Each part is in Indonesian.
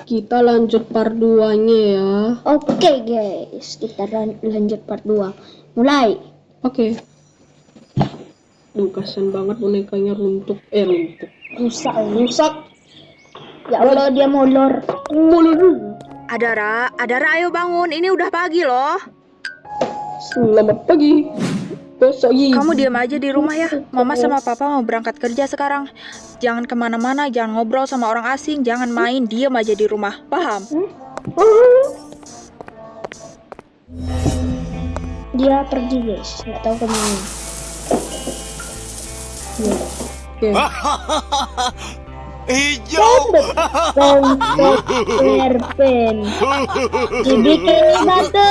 Kita lanjut part 2-nya ya. Oke guys, kita lanjut part 2. Mulai. Oke. Duh, kasian banget bonekanya runtuh. Rusak. Ya Allah, dia molor. Adara, ayo bangun. Ini udah pagi loh. Selamat pagi. Besok Kamu diam aja di rumah ya. Mama sama papa mau berangkat kerja sekarang. Jangan kemana-mana, jangan ngobrol sama orang asing, jangan main, diam aja di rumah. Paham? Dia pergi guys, nggak tahu kemana. Oke. Hijau. Perpen. Dibikin batu,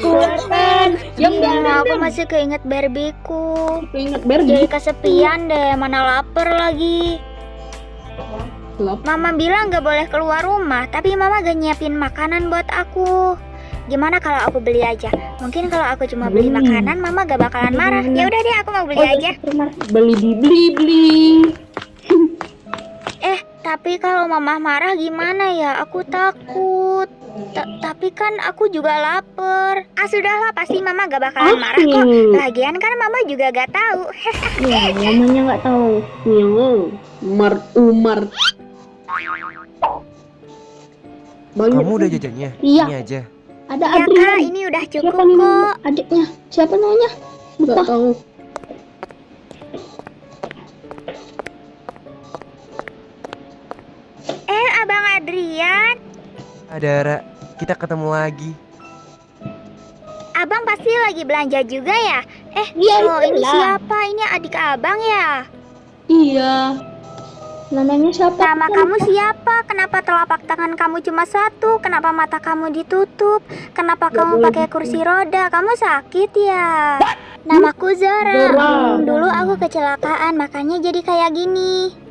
keluarkan. Aku masih keinget Barbieku. Ingat Jadi Barbie. kesepian deh, mana lapar lagi. Mama bilang gak boleh keluar rumah, tapi mama gak nyiapin makanan buat aku. Gimana kalau aku beli aja? Mungkin kalau aku cuma beli makanan, mama gak bakalan marah. Ya udah deh, aku mau beli aja. Beli. Tapi kalau mama marah gimana ya? Aku takut. Tapi kan aku juga lapar. Sudahlah, pasti mama gak bakalan marah kok. Lagian kan mama juga gak tahu. Ya, namanya nggak tahu. Umar. Banyak. Kamu udah jajannya? Iya. Ini aja. Ada Ya Adrian. kak, ini udah cukup Siapa nih kok. adiknya? Siapa namanya? Nggak tahu. Abang Adrian. Adara, kita ketemu lagi. Abang pasti lagi belanja juga ya? Iya, Ini itulah. siapa? Ini adik abang ya? Iya. Namanya siapa? Nama kamu siapa? Kenapa telapak tangan kamu cuma satu? Kenapa mata kamu ditutup? Kenapa kamu pakai kursi roda? Kamu sakit ya? Namaku Zora. Dulu aku kecelakaan, makanya jadi kayak gini.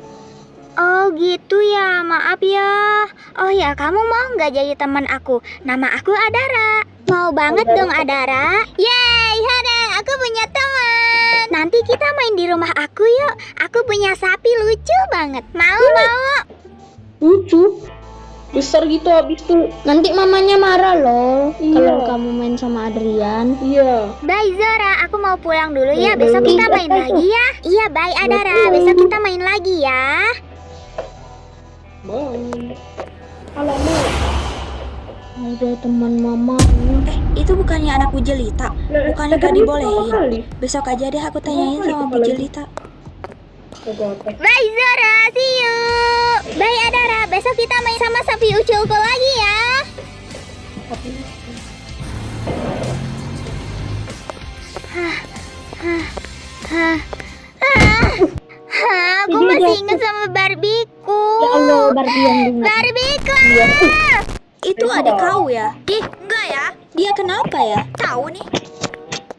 Oh gitu ya, maaf ya. Oh ya, kamu mau nggak jadi teman aku? Nama aku Adara. Mau banget dong Adara. Yeay, Hada, aku punya teman. Nanti kita main di rumah aku yuk. Aku punya sapi lucu banget. Mau? Lucu. Besar gitu habis tuh. Nanti mamanya marah loh Iya. kalau kamu main sama Adrian. Iya. Bye Zora, aku mau pulang dulu ya. Besok kita main lagi ya. Iya, bye Adara. Besok kita main lagi ya. Bye. Alamak. Ada teman mama. Itu bukannya anak Bu Jelita? Bukannya gak dibolehin? Besok aja deh aku tanyain sama Bu Jelita. Bye Zora, see you. Bye Adara, besok kita main sama sapi uculku lagi ya. Aku masih ingat sama Barbieku. Ya Allah, Barbie yang dengar. Barbieku. Itu adik kau ya? Ih, enggak ya. Dia kenapa ya? Tahu nih.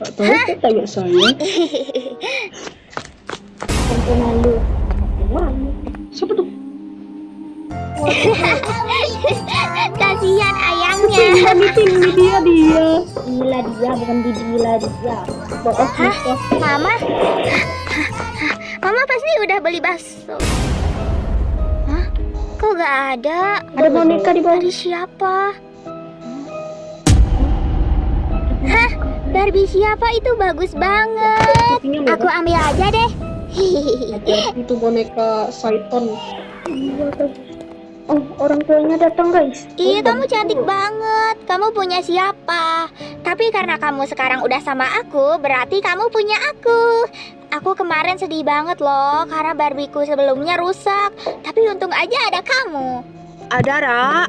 Tak tahu kok tanya saya. Lalu. Siapa tuh? Kasihan ayamnya. Ini dia. Gila dia, bukan gila dia. Mama? Mama pasti udah beli bakso. Hah? Kok gak ada? Ada boneka di bawah. Dari siapa? Hah? Barbie siapa? Itu bagus banget. Aku ambil aja deh. Itu boneka Saiton. Oh, orang tuanya datang guys. Iya, kamu cantik banget. Kamu punya siapa? Tapi karena kamu sekarang udah sama aku, berarti kamu punya aku. Aku kemarin sedih banget loh, karena Barbieku sebelumnya rusak. Tapi untung aja ada kamu. Adara,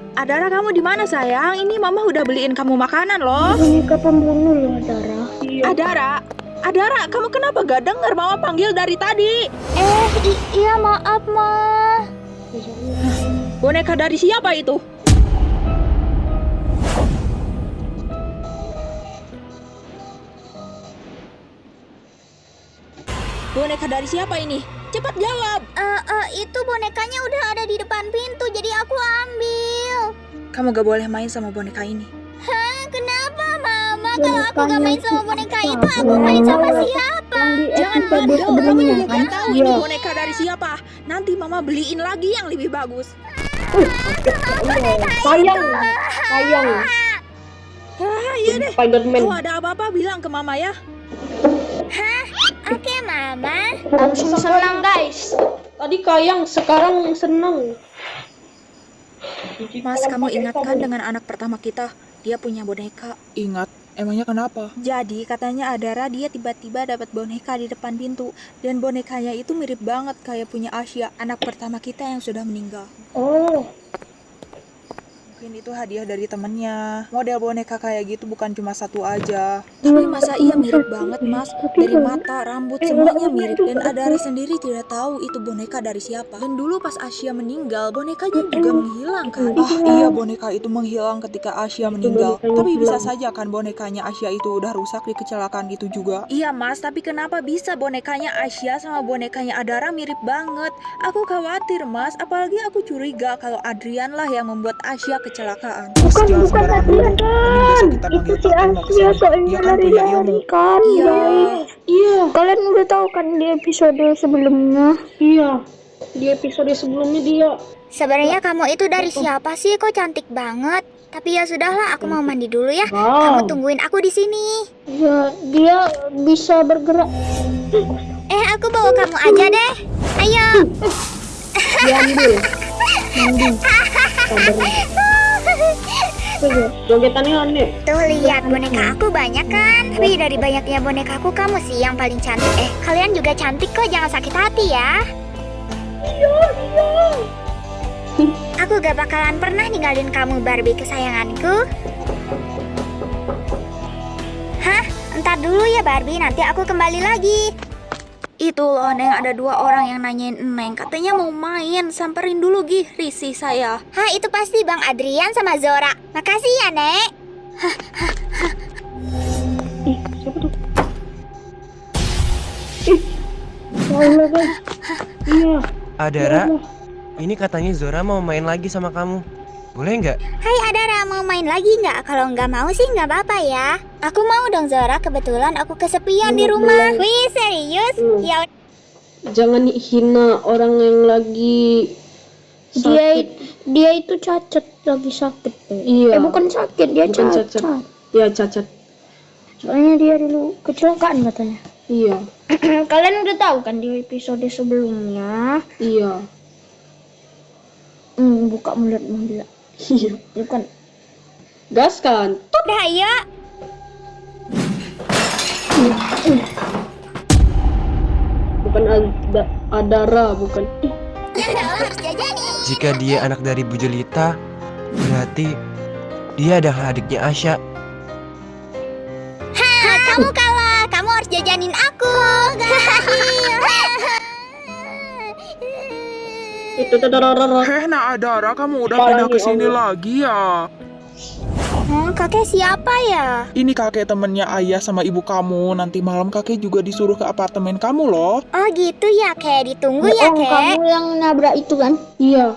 kamu di mana sayang? Ini mama udah beliin kamu makanan loh. Boneka pembunuh loh, Dara. Adara, kamu kenapa gak dengar mama panggil dari tadi? Iya maaf, Ma. Boneka dari siapa itu? Boneka dari siapa ini? Cepat jawab. Itu bonekanya udah ada di depan pintu, jadi aku ambil. Kamu gak boleh main sama boneka ini. Kenapa, Mama? Kalau aku gak main sama boneka itu, aku main sama siapa? Jangan bandel, kamu juga gak tahu ini boneka dari siapa. Nanti mama beliin lagi yang lebih bagus. Sayang. Iya deh. Spiderman. Kalau ada apa-apa bilang ke mama ya. Oke, Mama. Langsung senang guys. Tadi kayang, sekarang senang. Mas, kamu ingatkan dengan anak pertama kita, dia punya boneka. Ingat, emangnya kenapa? Jadi katanya Adara dia tiba-tiba dapat boneka di depan pintu. Dan bonekanya itu mirip banget kayak punya Asia, anak pertama kita yang sudah meninggal. Oh, Mungkin itu hadiah dari temennya. Model boneka kayak gitu bukan cuma satu aja. Tapi masa iya mirip banget mas? Dari mata, rambut, semuanya mirip. Dan Adara sendiri tidak tahu itu boneka dari siapa. Dan dulu pas Asia meninggal, bonekanya juga menghilang kan? Ah iya, boneka itu menghilang ketika Asia meninggal. Tapi bisa saja kan bonekanya Asia itu udah rusak di kecelakaan itu juga. Iya mas, tapi kenapa bisa bonekanya Asia sama bonekanya Adara mirip banget? Aku khawatir mas, apalagi aku curiga kalau Adrian lah yang membuat Asia kecelakaan. Jangan sembarangan dulu. Mending besok kita panggil Pak Timo kesini. Dia kan punya ilmu. iya, Kalian udah tahu kan di episode sebelumnya? iya. Di episode sebelumnya dia. Sebenarnya kamu itu dari siapa sih? Kok cantik banget. Tapi ya sudahlah, aku mau mandi dulu ya. Wow. Kamu tungguin aku di sini. Ya, dia bisa bergerak. Aku bawa kamu aja deh. Ayo. Diambil. Jogetannya aneh. Tuh lihat boneka aku banyak kan. Tapi dari banyaknya bonekaku kamu sih yang paling cantik. Kalian juga cantik kok, jangan sakit hati ya. Iya. Aku gak bakalan pernah ninggalin kamu Barbie kesayanganku. Hah? Entar dulu ya Barbie, nanti aku kembali lagi. Itu loh Neng, ada 2 orang yang nanyain Neng, katanya mau main, samperin dulu Gih, risih saya. Hah, itu pasti Bang Adrian sama Zora. Makasih ya, Nek. Ih, siapa tuh? Ih, ya Allah guys. Iya. Adara, ini katanya Zora mau main lagi sama kamu. Boleh nggak? Hai Adara, mau main lagi nggak? Kalau nggak mau sih nggak apa-apa ya. Aku mau dong Zora, kebetulan aku kesepian di rumah. Wih, serius? Ya Jangan hina orang yang lagi sakit. Dia itu cacat, lagi sakit. Iya. Bukan sakit, dia Bukan cacat. Iya, cacat. Soalnya dia dulu kecelakaan katanya. Iya. Kalian udah tahu kan di episode sebelumnya? Iya. Buka mulutmu gila. Iya. Bukan. Gas kan? udah ayo. Bukan Adara, bukan. Harus jajan nih. Jika dia anak dari Bu Jelita, berarti dia adalah adiknya Asya. Kamu kalah, kamu harus jajanin aku. Itu Nah Adara, kamu udah Parah pindah nih, ke sini Allah. lagi ya? Kakek siapa ya? Ini kakek temennya ayah sama ibu kamu. Nanti malam kakek juga disuruh ke apartemen kamu loh. Oh gitu ya, Kek. Ditunggu ya, Bohong, Kek. kamu yang nabrak itu kan? Iya.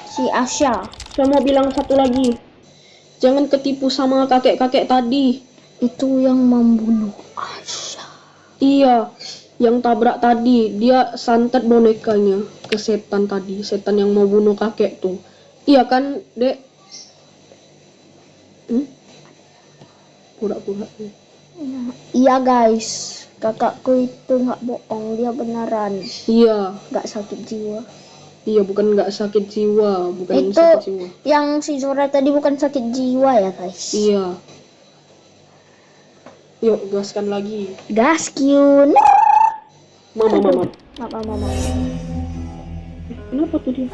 Si Asya. Saya mau bilang satu lagi. Jangan ketipu sama kakek-kakek tadi. Itu yang membunuh Asya. Iya. Yang tabrak tadi, dia santet bonekanya ke setan tadi. Setan yang mau bunuh kakek tuh. Iya kan, Dek? Pura-pura. Iya guys, kakakku itu nggak bohong, dia beneran Iya. nggak sakit jiwa. Iya, bukan nggak sakit jiwa. Bukan Itu sakit jiwa. yang si Zora tadi bukan sakit jiwa ya guys. Iya. Yuk, gaskan lagi. Gaskun. Mama. Mama. Kenapa tuh dia?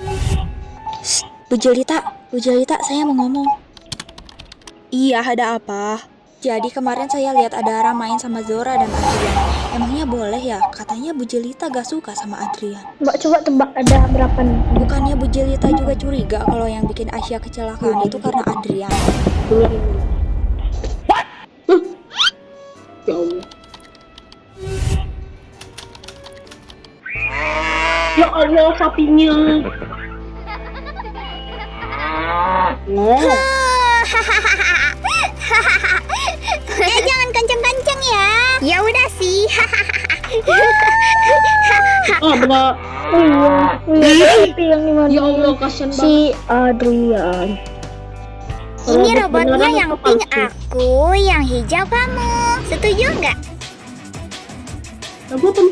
Bu Jelita, saya mau ngomong. Iya, ada apa? Jadi kemarin saya lihat Adara main sama Zora dan Adrian. Emangnya boleh ya? Katanya Bu Jelita gak suka sama Adrian. Mbak coba tebak ada berapa nih? Bukannya Bu Jelita juga curiga kalau yang bikin Asya kecelakaan itu karena Adrian? Keluar. Ya Allah. Ya Allah, sapinya. Jangan kenceng-kenceng ya. Ya udah sih. Tabrak. Iya, tapi yang di mana? Ya Allah, kasihan banget. Si Adrian. Ini Robot robotnya beneran yang apa pink palsu? aku, yang hijau kamu. Setuju nggak? Aku tuh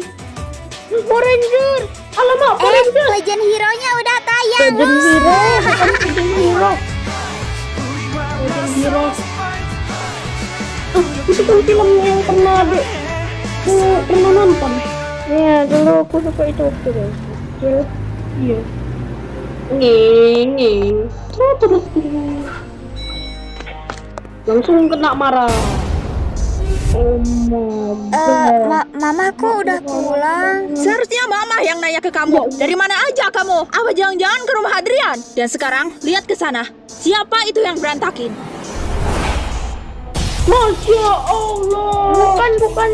Power Ranger. alamak, Legend Hero-nya udah tayang. Legend Hero, bukan Legend Hero. Hero. Itu kan film yang pernah pernah nonton. Iya, dulu aku suka itu waktu kecil. Iya. Nging. Terus. Langsung kena marah. Oh my god. Mamaku udah pulang. Seharusnya mama yang nanya ke kamu. Dari mana aja kamu? Apa jangan-jangan ke rumah Adrian? Dan sekarang lihat ke sana. Siapa itu yang berantakin? Masya Allah. Bukan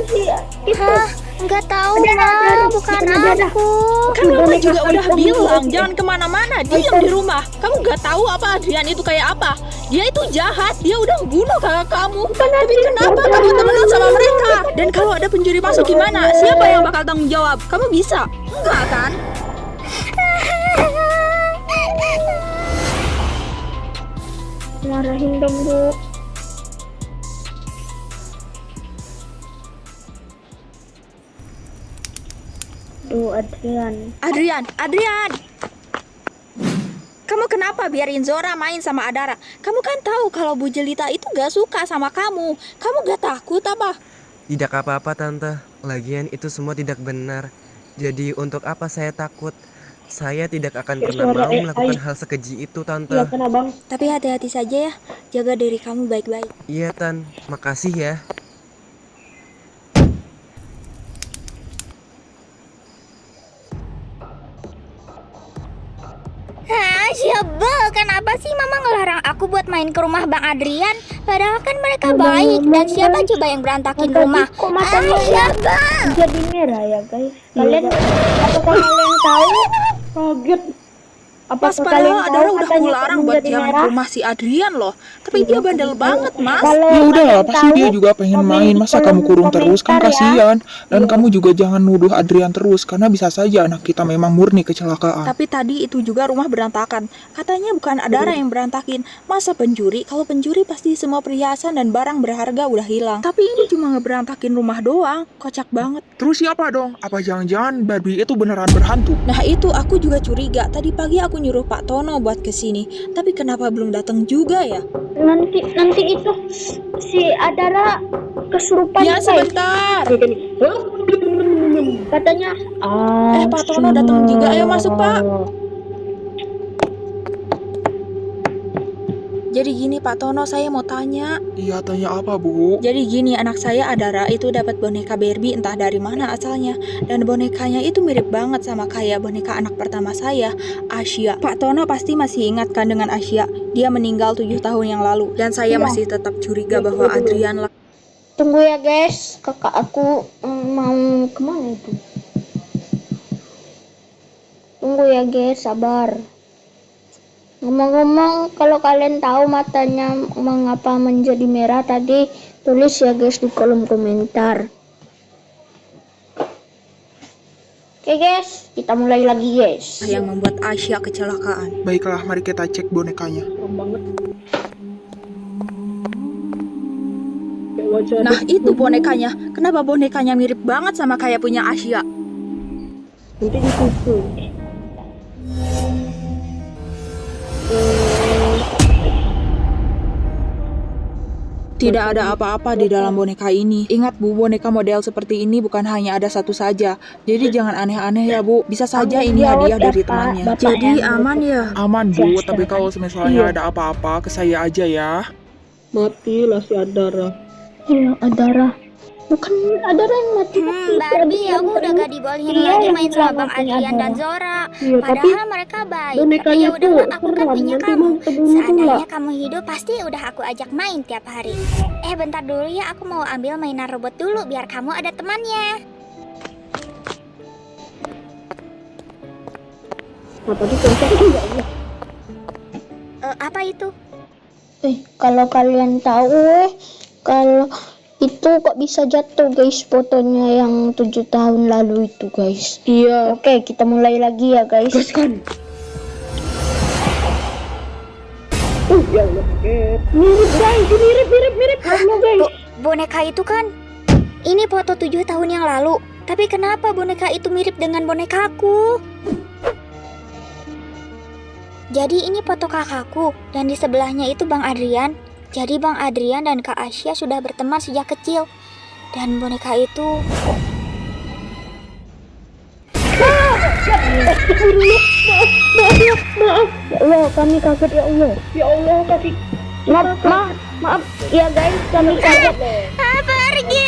si itu. Hah? Nggak tahu, Ada, Ma. Bukan aku. Kan mama juga udah bilang jangan kemana-mana, diam di rumah. Kamu gak tahu apa Adrian itu kayak apa? Dia itu jahat, dia udah bunuh kakak kamu. Tapi kenapa kamu temenan sama mereka? Dan kalau ada pencuri masuk gimana? Siapa yang bakal tanggung jawab? Kamu bisa? Enggak kan? Marahin dong, Bu. Tuh, Adrian. Adrian! Kamu kenapa biarin Zora main sama Adara? Kamu kan tahu kalau Bu Jelita itu gak suka sama kamu. Kamu gak takut apa? Tidak apa-apa tante, lagian itu semua tidak benar. Jadi untuk apa saya takut? Saya tidak akan Kayak pernah suara mau AI. melakukan hal sekeji itu tante. Iya kena bang. Tapi hati-hati saja ya. Jaga diri kamu baik-baik. Iya Tan, makasih ya. Hah, siapa? Kenapa sih Mama ngelarang aku buat main ke rumah Bang Adrian? Padahal kan mereka baik. Dan siapa coba yang berantakin rumah? Kok matanya Siapa? jadi merah ya, guys? Apakah kalian tahu? Kaget. Mas, Apakah padahal kalian Adara tahu udah matanya aku kok larang buat menjadi jangan merah? ke rumah si Adrian loh. Tapi dia bandel banget, Mas. Kalau Ya udahlah, kalian pasti tahu, dia juga pengen komen main. di Masa kolom kamu kurung terus, kan komentar ya. kasihan. Dan kamu juga jangan nuduh Adrian terus, karena bisa saja anak kita memang murni kecelakaan. Tapi tadi itu juga rumah berantakan. Katanya bukan Adara yang berantakin. Masa pencuri? Kalau pencuri pasti semua perhiasan dan barang berharga udah hilang. Tapi ini cuma ngeberantakin rumah doang. Kocak banget. Terus siapa dong? Apa jangan-jangan Barbie itu beneran berhantu? Nah itu aku juga curiga. Tadi pagi aku nyuruh Pak Tono buat kesini. Tapi kenapa belum datang juga ya? Nanti itu si Adara kesurupan, Ya guys. sebentar. Katanya Pak Tono datang juga. Ayo masuk, Pak. Jadi gini Pak Tono, saya mau tanya. Iya, tanya apa, Bu? Jadi gini, anak saya Adara itu dapat boneka Barbie entah dari mana asalnya. Dan bonekanya itu mirip banget sama kayak boneka anak pertama saya, Asia. Pak Tono pasti masih ingat kan dengan Asia? Dia meninggal 7 tahun yang lalu. Dan saya masih tetap curiga bahwa Adrian lah. tunggu ya, guys. Kakak aku mau kemana itu? Tunggu ya, guys. Sabar. Ngomong-ngomong, kalau kalian tahu matanya mengapa menjadi merah tadi, tulis ya guys di kolom komentar. Oke guys, kita mulai lagi guys. Yang membuat Asia kecelakaan. Baiklah, mari kita cek bonekanya. Serem banget. Kayak wajah Nah adik. itu bonekanya. Kenapa bonekanya mirip banget sama kayak punya Asia? Nanti dikupu. Tidak ada apa-apa di dalam boneka ini. Ingat Bu, boneka model seperti ini bukan hanya ada satu saja. Jadi jangan aneh-aneh ya Bu. Bisa saja ini hadiah dari temannya. Jadi aman ya? Aman Bu, tapi kalau misalnya ada apa-apa ke saya aja ya. Matilah si Adara. Iya, Adara. Bukan Adara yang mati. Barbie, aku udah gak dibolehin Iya, lagi yang main sama Bang nyelamatin Adrian dan Adara. Zora. Iya, tapi Padahal mereka baik. Tapi bonekanya ya udah, tuh aku kan seram, punya nanti kamu. mau ketemu pula. Seandainya kamu hidup, pasti udah aku ajak main tiap hari. Bentar dulu ya, aku mau ambil mainan robot dulu biar kamu ada temannya. Nah, tadi konser juga ya. Apa itu? Kalau kalian tahu, kalau Itu kok bisa jatuh guys fotonya yang 7 tahun lalu itu guys. Iya. Oke, kita mulai lagi ya guys. Gaskan. Ya Allah, kaget. Mirip guys, mirip. Kamu guys. Boneka itu kan? Ini foto 7 tahun yang lalu. Tapi kenapa boneka itu mirip dengan bonekaku? Jadi ini foto kakakku dan di sebelahnya itu Bang Adrian. Jadi Bang Adrian dan Kak Asia sudah berteman sejak kecil. Dan boneka itu Maaf. Ya Allah, kami kaget ya Allah. Ya Allah, kaki. Maaf ya guys, kami kaget. pergi.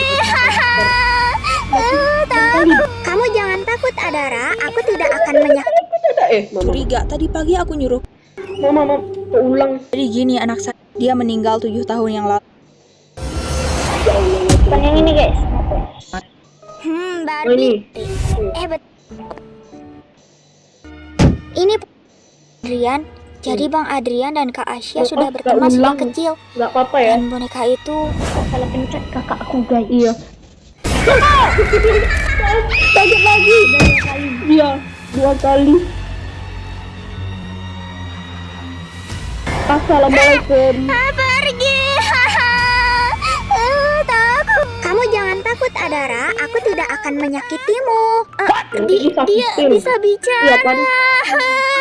Kamu jangan takut Adara, aku tidak akan menyakiti. Mama. Curiga, tadi pagi aku nyuruh. Mama, keulang. Jadi gini anak saya, dia meninggal 7 tahun yang lalu. Bukan yang ini guys. Barbie. Ini Adrian. Jadi Bang Adrian dan Kak Asia sudah berteman sejak kecil. Gak apa-apa ya. Dan boneka itu Salah pencet kakakku guys. Iya. Kaget lagi. Iya, 2 kali. Assalamualaikum. pergi. Takut. Kamu jangan takut Adara, aku tidak akan menyakitimu. Dia bisa bicara. Iya kan?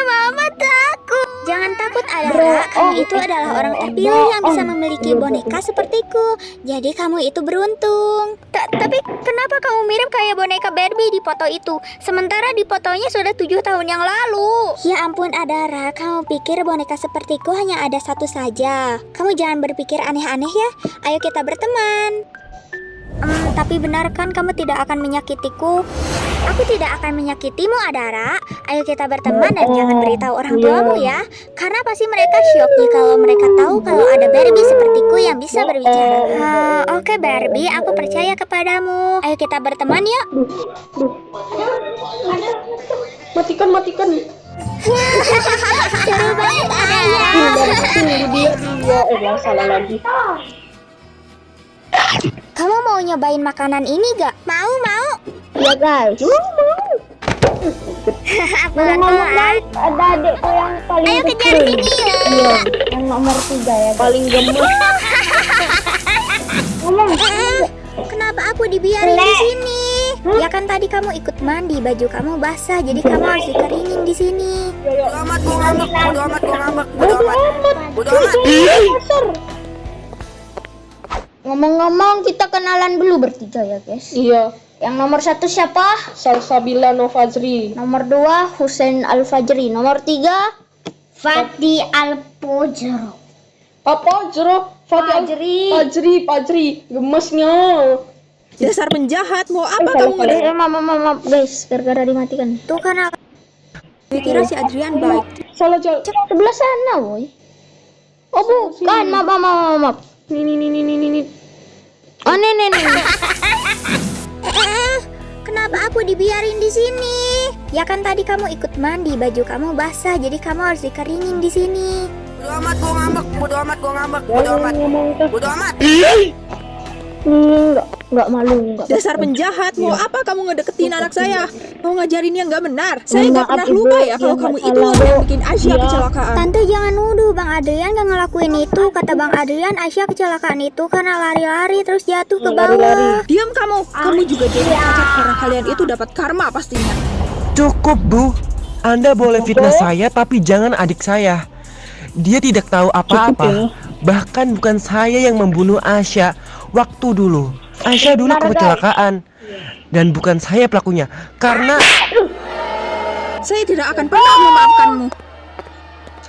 Mama takut. Jangan takut Adara, kamu itu adalah orang terpilih yang bisa memiliki boneka sepertiku. Jadi kamu itu beruntung. Tapi kenapa kamu mirip kayak boneka Barbie di foto itu? Sementara di fotonya sudah 7 tahun yang lalu. Ya ampun Adara, kamu pikir boneka sepertiku hanya ada satu saja? Kamu jangan berpikir aneh-aneh ya. Ayo kita berteman. Tapi benar kan kamu tidak akan menyakitiku? Aku tidak akan menyakitimu Adara. Ayo kita berteman dan jangan beritahu orang tuamu ya. Karena pasti mereka syok nih kalau mereka tahu kalau ada Barbie sepertiku yang bisa berbicara. Oke Barbie, aku percaya kepadamu. Ayo kita berteman yuk. Matikan. Seru banget Adara. Dia. Salah lagi. Kamu mau nyobain makanan ini gak? Mau. Ya guys. Pelan-pelan. Ada adekku yang paling Ayo kejar kecil. sini ya. Iya, yang nomor 3 ya guys. Paling gemes. Kenapa aku dibiarin di sini? Ya kan tadi kamu ikut mandi, baju kamu basah, jadi kamu harus dikeringin di sini. Ngomong-ngomong, kita kenalan dulu bertiga ya guys. Iya. Yang nomor 1 siapa? Salsabila Novazri. Nomor 2 Husain Al-Fajri. Nomor 3 Fati Al-Fojro. Apa jeruk? Fajri. Gemesnya. Dasar penjahat, mau apa kamu ngedek? Maaf guys, gara-gara dimatikan. Tuh kan aku Gue kira si Adrian baik. Salah jalan. Sebelah sana boy. Oh bukan, maaf. Nih. Oh nih. Kenapa aku dibiarin di sini? Ya kan tadi kamu ikut mandi, baju kamu basah, jadi kamu harus dikeringin di sini. Bodo amat. Nggak malu nggak. Dasar penjahat, mau apa kamu ngedeketin anak saya? Mau ngajarin yang nggak benar? Saya nggak pernah lupa ya kalau kamu itu orang yang bikin Asia kecelakaan. Tante jangan nuduh Bang Adrian gak ngelakuin itu. Kata Bang Adrian Aisyah kecelakaan itu karena lari-lari terus jatuh ke bawah. Diam kamu juga jadi cacat karena kalian itu dapat karma pastinya. Cukup, Bu. Anda boleh fitnah saya, tapi jangan adik saya. Dia tidak tahu apa-apa. Bahkan bukan saya yang membunuh Asya waktu dulu. Asya dulu kecelakaan. Dan bukan saya pelakunya. Karena Saya tidak akan pernah memaafkanmu.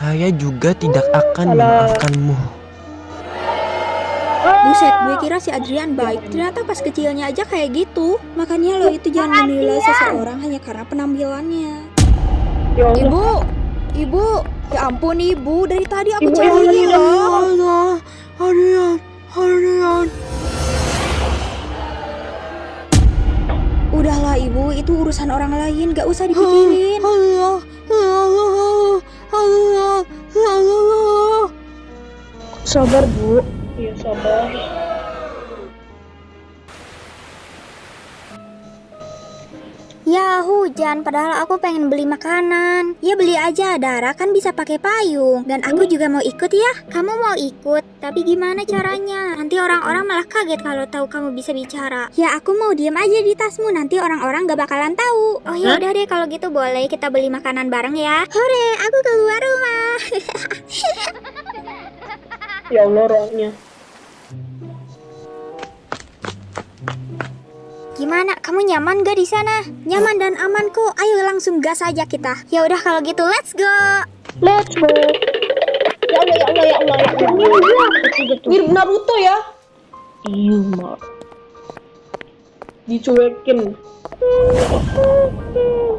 saya juga tidak akan memaafkanmu. Buset, gue kira si Adrian baik. Ternyata pas kecilnya aja kayak gitu. Makanya lo itu jangan menilai seseorang hanya karena penampilannya. Ya Allah. Ibu, ya ampun ibu, dari tadi aku cariin loh. Adrian. Udahlah ibu, itu urusan orang lain, gak usah dipikirin. Sabar bu. Iya sabar. Ya hujan, padahal aku pengen beli makanan. Ya beli aja, Dara kan bisa pakai payung. Dan aku juga mau ikut ya. Kamu mau ikut, tapi gimana caranya? Nanti orang-orang malah kaget kalau tahu kamu bisa bicara. Ya aku mau diem aja di tasmu, nanti orang-orang gak bakalan tahu. Oh ya udah deh, kalau gitu boleh kita beli makanan bareng ya. Hore, aku keluar rumah. Ya Allah rohnya. Gimana? Kamu nyaman gak di sana? Nyaman dan aman kok. Ayo langsung gas aja kita. Ya udah kalau gitu let's go. Let's go. Ya Allah, ya Allah, ya Allah, ya Allah. Mirip Naruto ya. Iya, Mak. Dicuekin.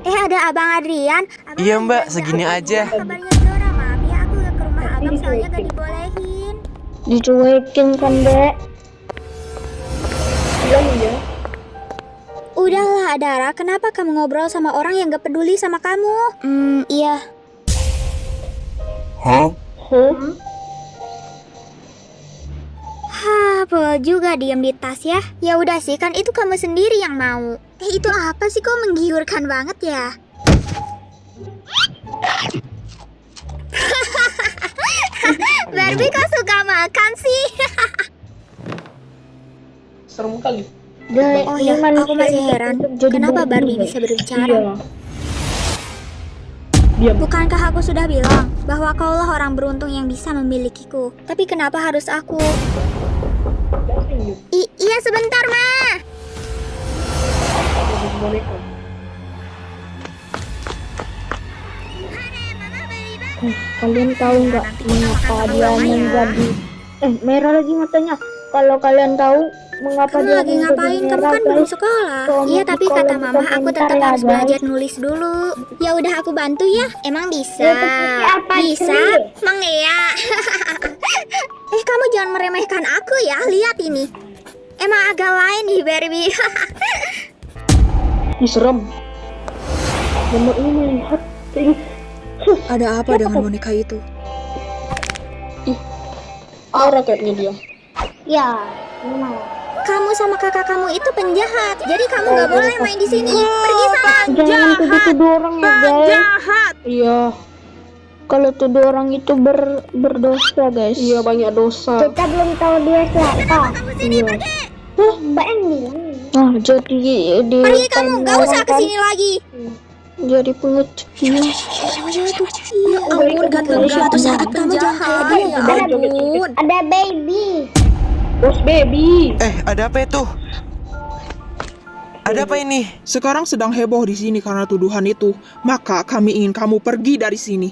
Ada Abang Adrian. Abang Iya, Mbak, Adrian, segini aku aja. Kabarnya Zora, maaf ya aku gak ke rumah Abang soalnya gak dibolehin. Dicuekin kan, Dek? Ya. Udahlah Dara, kenapa kamu ngobrol sama orang yang gak peduli sama kamu? Iya. Hah, juga diam di tas ya. Ya udah sih, kan itu kamu sendiri yang mau. Itu apa sih, kok menggiurkan banget ya? Barbie kok suka makan sih? Serem kali. Dek, Oh ya, aku masih heran. Kenapa Barbie bisa berbicara? Iya. Diam. Bukankah aku sudah bilang bahwa kaulah orang beruntung yang bisa memilikiku? Tapi kenapa harus aku? Iya sebentar, Ma. Boneka. Kalian tahu nggak mengapa dia menjadi merah lagi matanya? Kalau kalian tahu mengapa Kamu dia lagi menjadi ngapain? Kamu merah, kan belum guys? sekolah. Tolong Iya, di tapi kolom kata Mama aku komentar tetap ya, harus guys. belajar nulis dulu. Ya udah aku bantu ya. Emang bisa? Ya, seperti apa Bisa? sih? Mang ya. Kamu jangan meremehkan aku ya. Lihat ini. Emang agak lain nih, Barbie. Ih, serem. Mama ini melihat Ada apa dengan boneka itu? Aura kayaknya dia. ya, memang. Kamu sama kakak kamu itu penjahat. Jadi kamu nggak boleh main di sini. Pergi sana. Jangan tuduh-tuduh orang ya, guys. Jahat! Iya. Kalau tuduh orang itu berdosa, guys. Iya, banyak dosa. Kita belum tahu dia siapa. Iya. Mbak yang bilang. Nah, jadi di Pergi kamu. Nggak usah kesini lagi. jadi pengecut. Ya ampun, ganteng suatu saat kamu jahat. Ya ampun. Ada baby. Bos baby. Ada apa itu? Ada apa ini? Sekarang sedang heboh di sini karena tuduhan itu. Maka kami ingin kamu pergi dari sini.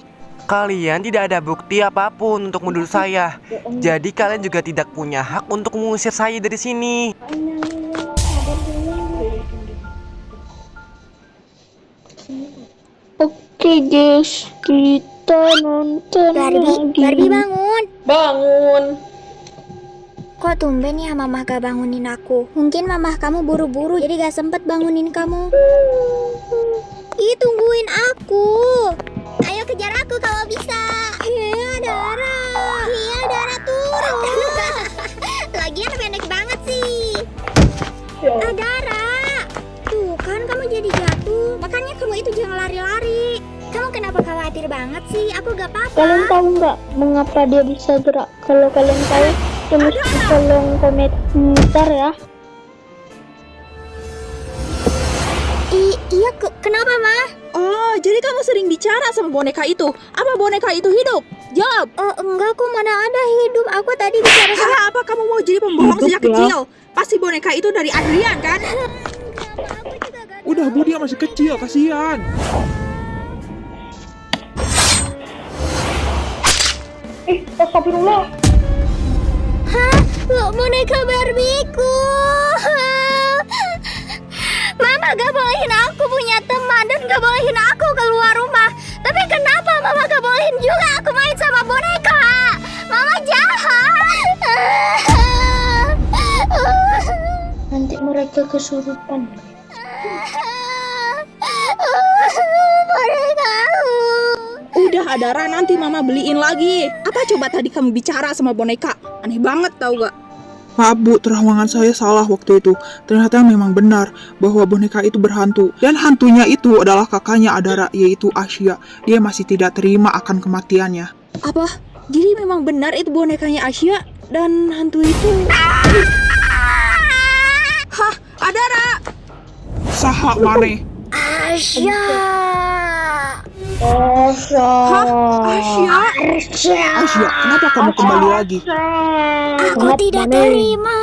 Kalian tidak ada bukti apapun untuk menuduh saya. Jadi kalian juga tidak punya hak untuk mengusir saya dari sini. Oke, guys, kita nonton lagi. Barbie bangun. Bangun. Kok tumben ya mamah gak bangunin aku? Mungkin mamah kamu buru-buru jadi gak sempet bangunin kamu. Ih, tungguin aku. Ayo kejar aku kalau bisa. Iya, Dara. Iya, Dara turun. Lagian pendek banget sih. Dara. Tuh kan kamu jadi jatuh. Makanya kamu itu jangan lari-lari. Kamu kenapa khawatir banget sih? Aku gak apa-apa. Kalian tahu nggak mengapa dia bisa gerak? Kalau kalian tahu, tolong komentar ya. Iya, kenapa, Ma? Oh, jadi kamu sering bicara sama boneka itu. Apa boneka itu hidup? Jawab. Enggak, kok mana ada hidup. Aku tadi bicara sama... Apa kamu mau jadi pembohong sejak kecil? Pasti boneka itu dari Adrian, kan? Aku juga gak... Udah, Bu, dia masih kecil, kasihan. Astagfirullah. Hah? Lo boneka Barbieku. Mama gak bolehin aku punya teman dan gak bolehin aku keluar rumah. Tapi kenapa Mama gak bolehin juga aku main sama boneka? Mama jahat. Nanti mereka kesurupan. Bonekaku. Udah, Adara, nanti Mama beliin lagi. Apa coba tadi kamu bicara sama boneka? Aneh banget, tau gak? Maaf Bu, terawangan saya salah waktu itu. Ternyata memang benar bahwa boneka itu berhantu. Dan hantunya itu adalah kakaknya Adara, yaitu Asia. Dia masih tidak terima akan kematiannya. Apa? Jadi memang benar itu bonekanya Asia dan hantu itu... Hah, Adara! Saha maneh. Asya. Hah? Asia? Asia, kenapa kamu kembali lagi? Aku tidak terima.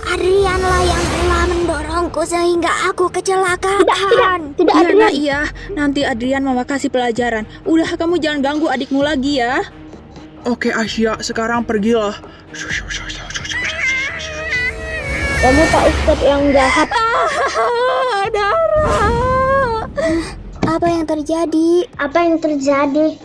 Adrianlah yang telah mendorongku sehingga aku kecelakaan. Tidak Iya, Adrian. Nak, iya. Nanti Adrian mama kasih pelajaran. Udah, kamu jangan ganggu adikmu lagi ya. Oke Asia, sekarang pergilah. Kamu Pak Ustadz yang jahat. Adara. Apa yang terjadi? Apa yang terjadi?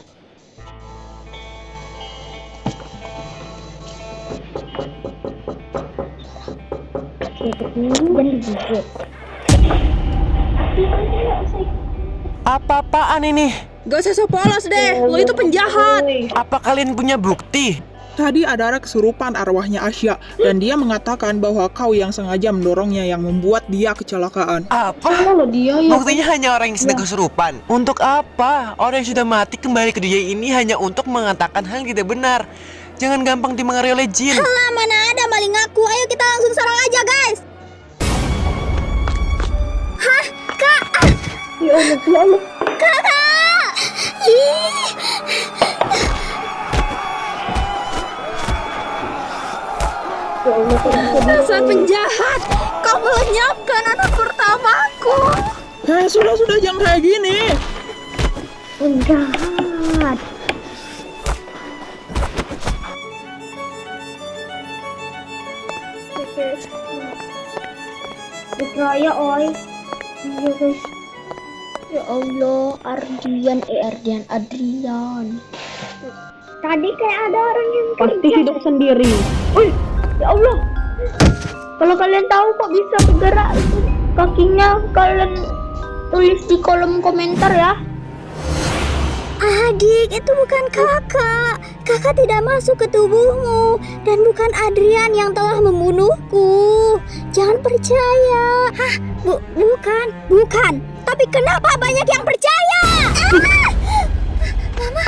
Apa-apaan ini? Gak usah so polos deh, lo itu penjahat. Apa kalian punya bukti? Tadi Adara kesurupan arwahnya Asia dan dia mengatakan bahwa kau yang sengaja mendorongnya yang membuat dia kecelakaan. Apa? Kalau dia ya Buktinya hanya orang yang sedang kesurupan. Untuk apa? Orang yang sudah mati kembali ke dunia ini hanya untuk mengatakan hal yang tidak benar. Jangan gampang dipengaruhi oleh jin. Lah, mana ada maling aku. Ayo kita langsung serang aja, guys. Hah? Kak? Ya Allah. Kakak! Ih. Dasar penjahat. Kau melenyapkan anak pertamaku. Sudah jangan kayak gini. Penjahat. Raya oi. Ya guys. Ya Allah, Adrian. Tadi kayak ada orang yang pasti hidup sendiri. Wih, ya Allah. Kalau kalian tahu kok bisa bergerak itu kakinya, kalian tulis di kolom komentar ya. Adik, itu bukan kakak. Kakak tidak masuk ke tubuhmu. Dan bukan Adrian yang telah membunuhku. Jangan percaya. Hah? Bukan. Tapi kenapa banyak yang percaya? Mama.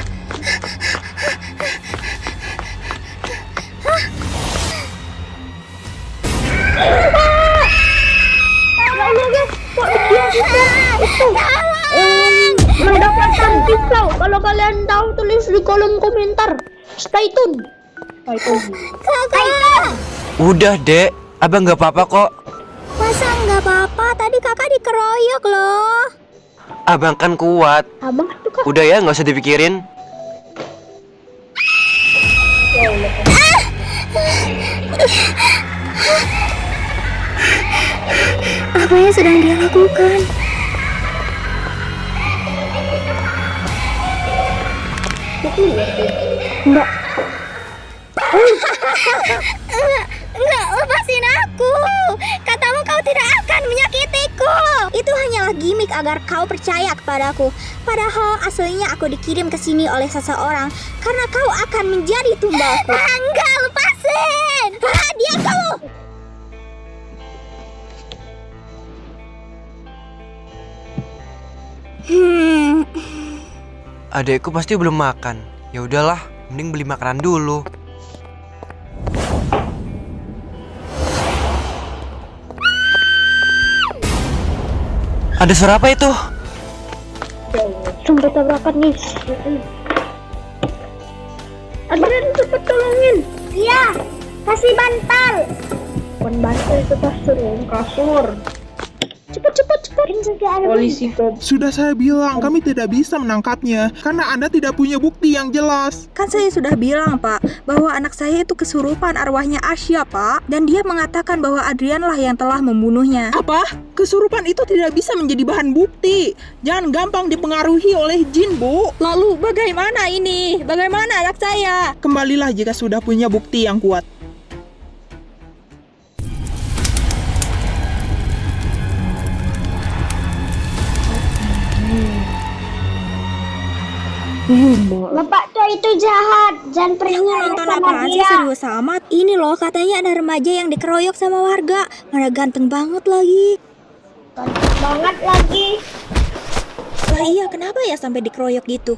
Mendapatkan pisau. Kalau kalian tahu tulis di kolom komentar. Stay tune. Kakak. Udah, Dek. Abang nggak apa-apa kok. Masa nggak apa-apa? Tadi kakak dikeroyok loh. Abang kan kuat. Abang itu kan Udah ya, nggak usah dipikirin. Apa yang sedang dia lakukan? Enggak, lepasin aku. Katamu kau tidak akan menyakitiku. Itu hanyalah gimmick agar kau percaya kepadaku. Padahal aslinya aku dikirim ke sini oleh seseorang karena kau akan menjadi tumbalku. Enggak, lepasin. Diam kamu. Adekku pasti belum makan. Ya udahlah, mending beli makanan dulu. Ada suara apa itu? sampai tabrakan nih. Adrian cepet tolongin. Iya, kasih bantal. Bukan bantal itu kasur. Cepet. Polisi kok. Sudah saya bilang, kami tidak bisa menangkapnya karena Anda tidak punya bukti yang jelas. Kan saya sudah bilang, Pak, bahwa anak saya itu kesurupan arwahnya Asia, Pak. Dan dia mengatakan bahwa Adrian lah yang telah membunuhnya. Apa? Kesurupan itu tidak bisa menjadi bahan bukti. Jangan gampang dipengaruhi oleh jin, Bu. Lalu bagaimana ini? Bagaimana anak saya? Kembalilah jika sudah punya bukti yang kuat. Bapak tua itu jahat. Jangan Kamu percaya nonton sama apaan sih, dia. serius amat? Ini loh katanya ada remaja yang dikeroyok sama warga. Mana ganteng banget lagi. Banget lagi. Lah iya, kenapa ya sampai dikeroyok gitu?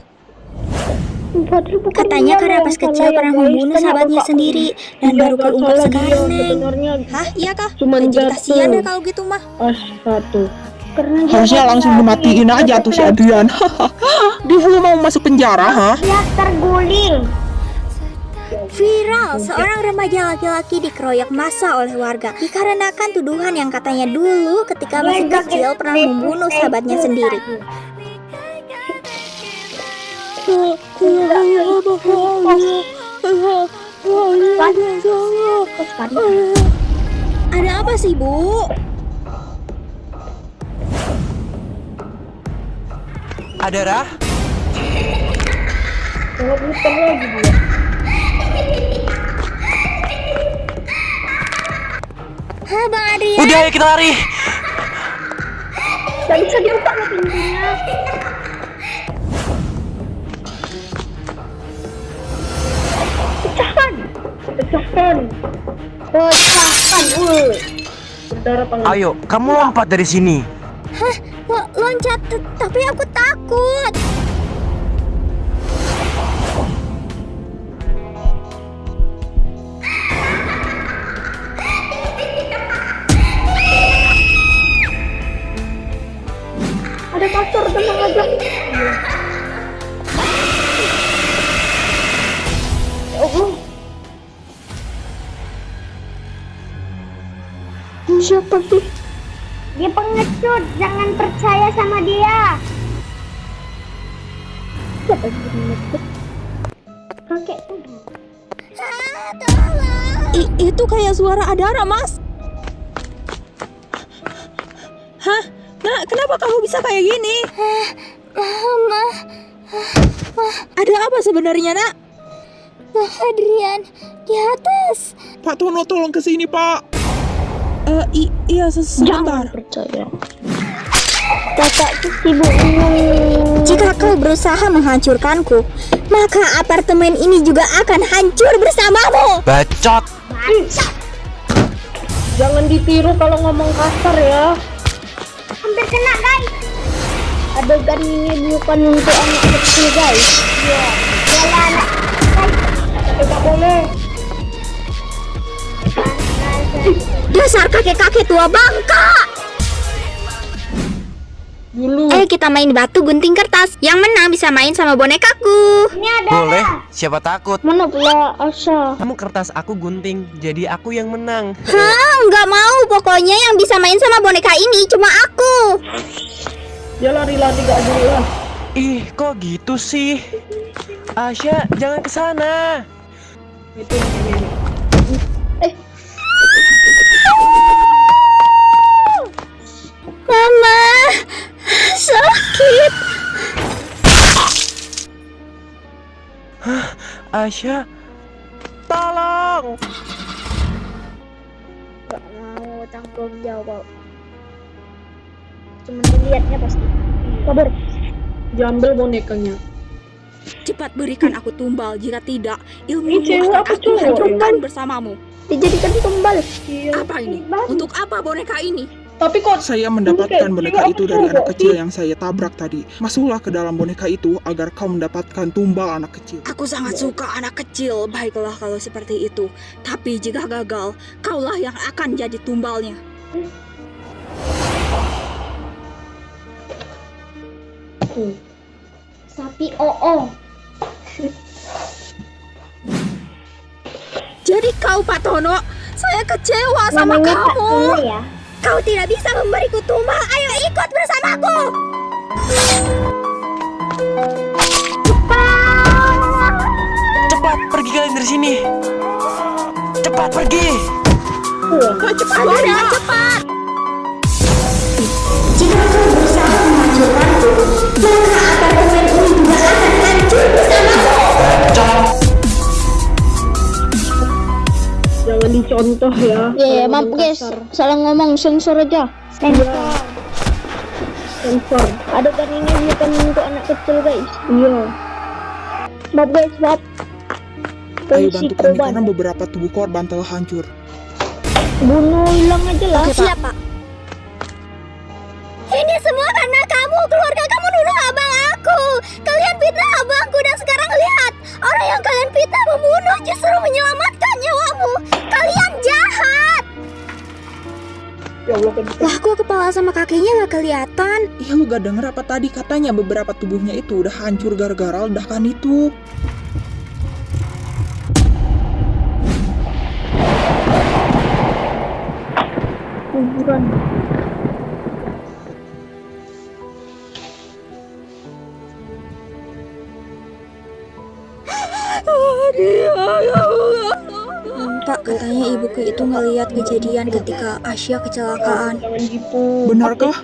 Padahal bukan Katanya dia karena yang pas salah kecil ya, pernah guys. membunuh Kenapa sahabatnya Pak? sendiri dan Iya, baru gak keungkap salah dia sekarang, Neng. sebenarnya. Hah, iya kah? Cuman Jadi jatuh. kasihan deh kalau gitu mah. Satu. Karena dia Harusnya langsung dimatiin aja tuh si Adrian. Dia belum mau masuk penjara, ha? dia terguling. Viral, seorang remaja laki-laki dikeroyok massa oleh warga dikarenakan tuduhan yang katanya dulu ketika masih kecil pernah membunuh sahabatnya sendiri. Ada apa sih, Bu? Ada Rah? Hah, Bang Adrian? Udah ayo kita lari. Gak bisa dibuka loh pintunya. Pecahkan. Berdarah tangan. Ayo, kamu lompat dari sini. Hah, loncat, tapi aku takut. Ada kasur, tenang aja. Siapa sih? Dia pengecut, jangan percaya sama dia. Siapa sih pengecut? Kakek tuh. Itu kayak suara Adara, Mas. Hah? Nah, kenapa kamu bisa kayak gini? Mama, Ada apa sebenarnya, Nak? Bang Adrian di atas. Pak Tono, tolong ke sini, Pak. Iya, sebentar. Percaya. Kakak tuh sibuk Jika kau berusaha menghancurkanku, maka apartemen ini juga akan hancur bersamamu. Bacot. Jangan ditiru kalau ngomong kasar ya. hampir kena, guys. Adegan ini bukan untuk anak kecil, guys. Iya. Yalah anak. Tidak boleh. Dasar kakek-kakek tua bangka. Dulu. Ayo kita main batu gunting kertas. Yang menang bisa main sama bonekaku. Ini ada. Boleh, siapa takut? Mana pula Asya? Kamu kertas aku gunting, jadi aku yang menang. Hah, nggak mau. Pokoknya yang bisa main sama boneka ini cuma aku. Dia lari-lari gak jelas. Ih, kok gitu sih? Asya, jangan ke sana. Itu yang Mama, sakit. Asya, tolong. Gak mau tanggung jawab. Cuma dilihatnya pasti. Sabar. diambil bonekanya. Cepat berikan aku tumbal. Jika tidak, ilmu Ini cewek akan apa aku cowok? hancurkan bersamamu. Dijadikan tumbal. Apa ini? Untuk apa boneka ini? Tapi kok Saya mendapatkan boneka itu dari anak kecil yang saya tabrak tadi. Masuklah ke dalam boneka itu agar kau mendapatkan tumbal anak kecil. Aku sangat suka anak kecil. Baiklah kalau seperti itu. Tapi jika gagal, kaulah yang akan jadi tumbalnya. Sapi oo. Jadi kau Pak Tono, saya kecewa sama Namanya Pak kamu. Tono ya. Kau tidak bisa memberiku tumbal. Ayo ikut bersamaku. Cepat pergi kalian dari sini. Cepat pergi. Cepat, cepat. Jika kau berusaha menghancurkanku, maka apartemen ini juga akan hancur bersamaku. jangan dicontoh ya. Ya, Kalau maaf ngomong guys, kasar. salah ngomong, sensor aja. Sensor. Adegan ini bukan untuk anak kecil guys. Iya. Maaf guys, maaf. Ayo Polisi bantu kami korban. karena beberapa tubuh korban telah hancur. Bunuh hilang aja lah. Siap, Pak. Ini semua karena kamu, keluarga kamu nuduh abang aku. Kalian fitnah abangku dan sekarang lihat, orang yang kalian fitnah membunuh justru menyelamatkan nyawamu. Kalian jahat. Ya Allah, kan Lah, kok kepala sama kakinya gak kelihatan? Iya, lu gak denger apa tadi katanya beberapa tubuhnya itu udah hancur gara-gara ledakan itu. Kuburan. Pak, katanya ibuku itu ngeliat kejadian ketika Asya kecelakaan. jangan gitu. Benarkah?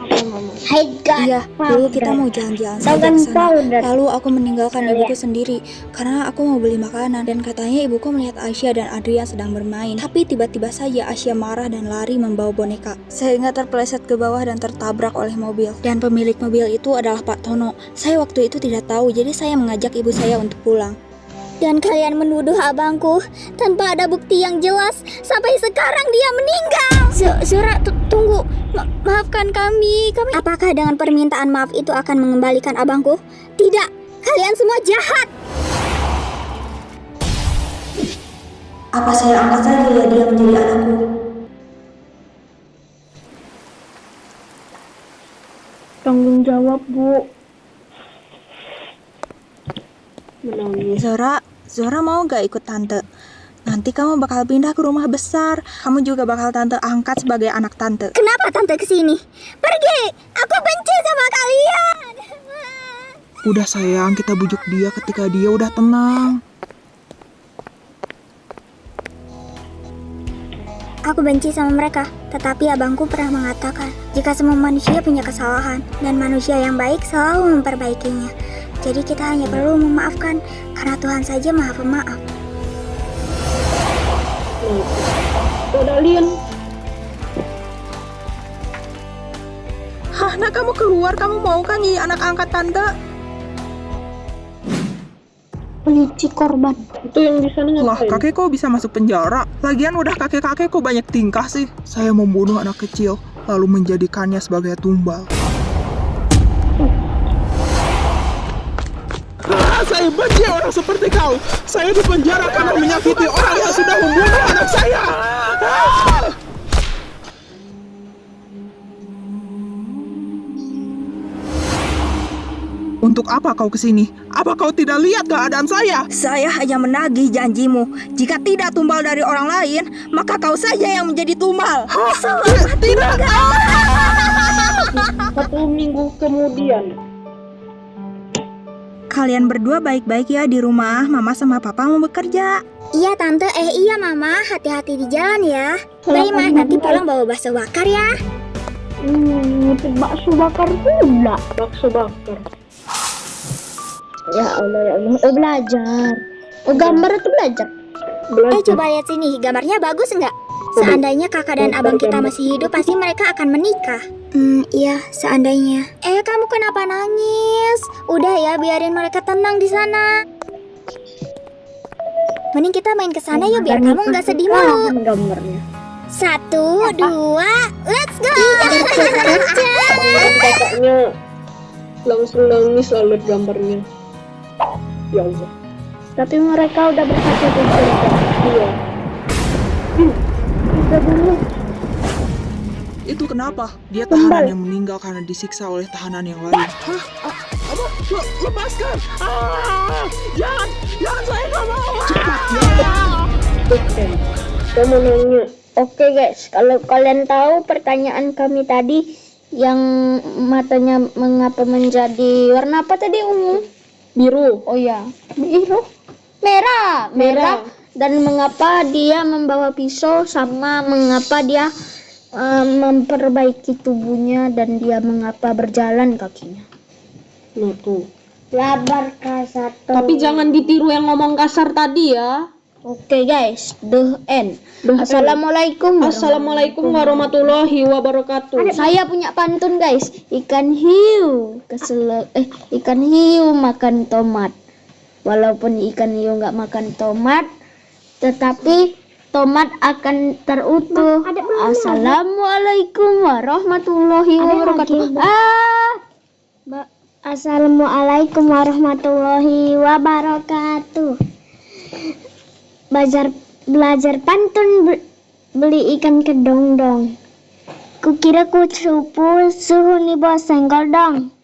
Hai guys. Iya, dulu kita mau jalan-jalan saja Jangan ke sana. tahu dan Lalu aku meninggalkan ibuku sendiri karena aku mau beli makanan dan katanya ibuku melihat Asya dan Adrian sedang bermain. Tapi tiba-tiba saja Asya marah dan lari membawa boneka sehingga terpeleset ke bawah dan tertabrak oleh mobil. Dan pemilik mobil itu adalah Pak Tono. Saya waktu itu tidak tahu, jadi saya mengajak ibu saya untuk pulang. Dan kalian menuduh abangku tanpa ada bukti yang jelas. Sampai sekarang dia meninggal. Zora, tunggu. Maafkan kami. Apakah dengan permintaan maaf itu akan mengembalikan abangku? Tidak. Kalian semua jahat. Apa saya angkat saja ya dia menjadi anakku? tanggung jawab, Bu. Menangis. Zora mau gak ikut tante? Nanti kamu bakal pindah ke rumah besar. Kamu juga bakal tante angkat sebagai anak tante. Kenapa tante kesini? Pergi. Aku benci sama kalian. Udah sayang, kita bujuk dia ketika dia udah tenang. Aku benci sama mereka, tetapi abangku pernah mengatakan, jika semua manusia punya kesalahan, dan manusia yang baik selalu memperbaikinya. Jadi kita hanya perlu memaafkan, karena Tuhan saja Maha Pemaaf. Kalian Hah, nah kamu keluar, kamu mau kan jadi anak angkat tante? Polisi korban. itu yang di sana Lah, ngapain? kakek kok bisa masuk penjara? Lagian udah kakek-kakek kok banyak tingkah sih? Saya membunuh anak kecil, lalu menjadikannya sebagai tumbal. Saya benci orang seperti kau. Saya dipenjara karena menyakiti orang yang sudah membunuh anak saya. Untuk apa kau kesini? Apa kau tidak lihat keadaan saya? Saya hanya menagih janjimu. Jika tidak tumbal dari orang lain, maka kau saja yang menjadi tumbal. Tidak. 1 minggu kemudian. Kalian berdua baik-baik ya di rumah. Mama sama papa mau bekerja. Iya tante, iya mama, hati-hati di jalan ya. Baik mah, nanti pulang bawa bakso bakar ya. Bakso bakar pula. Bakso bakar. Ya Allah. Belajar. Gambar itu belajar. Coba lihat sini, gambarnya bagus nggak? Seandainya kakak dan abang kita masih hidup, pasti mereka akan menikah. Iya, seandainya. Kamu kenapa nangis? Udah ya, biarin mereka tenang di sana. Mending kita main ke sana yuk, biar kamu nggak sedih mulu. Gambarnya. 1, 2, let's go! Kakaknya langsung nangis lalu lihat gambarnya. Ya Allah. Tapi mereka udah bersatu di surga. Iya. Kita dulu. Itu kenapa? Dia tahanan yang meninggal karena disiksa oleh tahanan yang lain. Hah? Apa? Lepaskan! Jangan, saya nggak mau! Cepat, Oke. Saya mau nanya. Oke guys, kalau kalian tahu pertanyaan kami tadi yang matanya mengapa menjadi warna apa tadi, ungu? Biru. Oh ya, biru. Merah. Dan mengapa dia membawa pisau, sama mengapa dia memperbaiki tubuhnya, dan dia mengapa berjalan kakinya. Nah tuh. Labar kasar. Tapi jangan ditiru yang ngomong kasar tadi ya. Oke guys, the end. Assalamualaikum. Assalamualaikum warahmatullahi wabarakatuh. Saya punya pantun guys. Ikan hiu makan tomat. Walaupun ikan hiu nggak makan tomat, tetapi tomat akan terutuh. Assalamualaikum warahmatullahi wabarakatuh. Assalamualaikum warahmatullahi wabarakatuh. Belajar pantun beli ikan kedong-dong. Kukira ku suhu ni bos senggol dong.